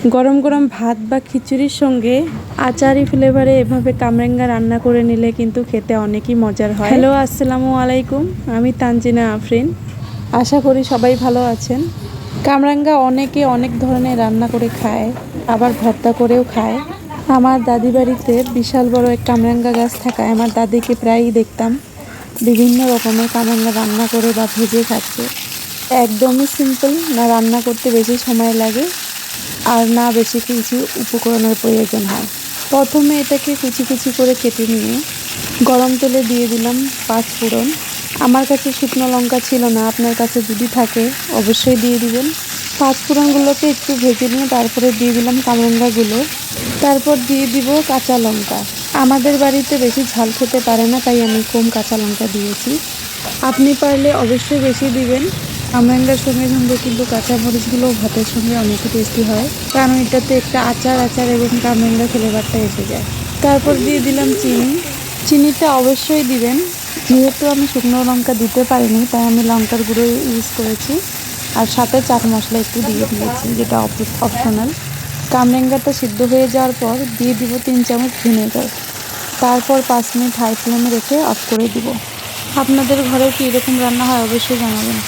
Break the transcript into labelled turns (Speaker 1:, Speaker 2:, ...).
Speaker 1: গরম গরম ভাত বা খিচুড়ির সঙ্গে আচারি ফ্লেভারে এভাবে কামরাঙ্গা রান্না করে নিলে কিন্তু খেতে অনেকই মজার হয়। হ্যালো, আসসালামু আলাইকুম। আমি তানজিনা আফরিন। আশা করি সবাই ভালো আছেন। কামরাঙ্গা অনেকে অনেক ধরনের রান্না করে খায়, আবার ভর্তা করেও খায়। আমার দাদি বাড়িতে বিশাল বড় এক কামরাঙ্গা গাছ থাকায় আমার দাদিকে প্রায়ই দেখতাম বিভিন্ন রকমের কামরাঙ্গা রান্না করে বা ভেজে খাচ্ছে। একদমই সিম্পল, না রান্না করতে বেশি সময় লাগে আর না বেশি কিছু উপকরণের প্রয়োজন হয়। প্রথমে এটাকে কুচি কুচি করে কেটে নিয়ে গরম তেলে দিয়ে দিলাম 5 ফোড়ন। আমার কাছে শুকনো লঙ্কা ছিল না, আপনার কাছে যদি থাকে অবশ্যই দিয়ে দিবেন। 5 ফোড়নগুলোকে একটু ভেজে নিয়ে তারপরে দিয়ে দিলাম কামরাঙ্গাগুলো, তারপর দিয়ে দিব কাঁচা লঙ্কা। আমাদের বাড়িতে বেশি ঝাল খেতে পারে না, তাই আমি কম কাঁচা লঙ্কা দিয়েছি। আপনি পারলে অবশ্যই বেশি দিবেন। কামরাঙ্গার সঙ্গে সঙ্গে কিন্তু কাঁচামরিচগুলো ভাতের সঙ্গে অনেকই টেস্টি হয়, কারণ এটাতে একটা আচার আচার এবং কামরাঙ্গা ফ্লেভারটা এসে যায়। তারপর দিয়ে দিলাম চিনি। চিনিটা অবশ্যই দিবেন, যেহেতু আমি শুকনো লঙ্কা দিতে পারিনি তাই আমি লঙ্কার গুঁড়ো ইউজ করেছি, আর সাথে চাট মশলা একটু দিয়ে দিয়েছি, যেটা অপশনাল। কামরাঙ্গাটা সিদ্ধ হয়ে যাওয়ার পর দিয়ে দিব 3 চামচ ভিনেগার। তারপর 5 মিনিট হাই ফ্লেমে রেখে অফ করে দিব। আপনাদের ঘরে কি এরকম রান্না হয় অবশ্যই জানাবেন।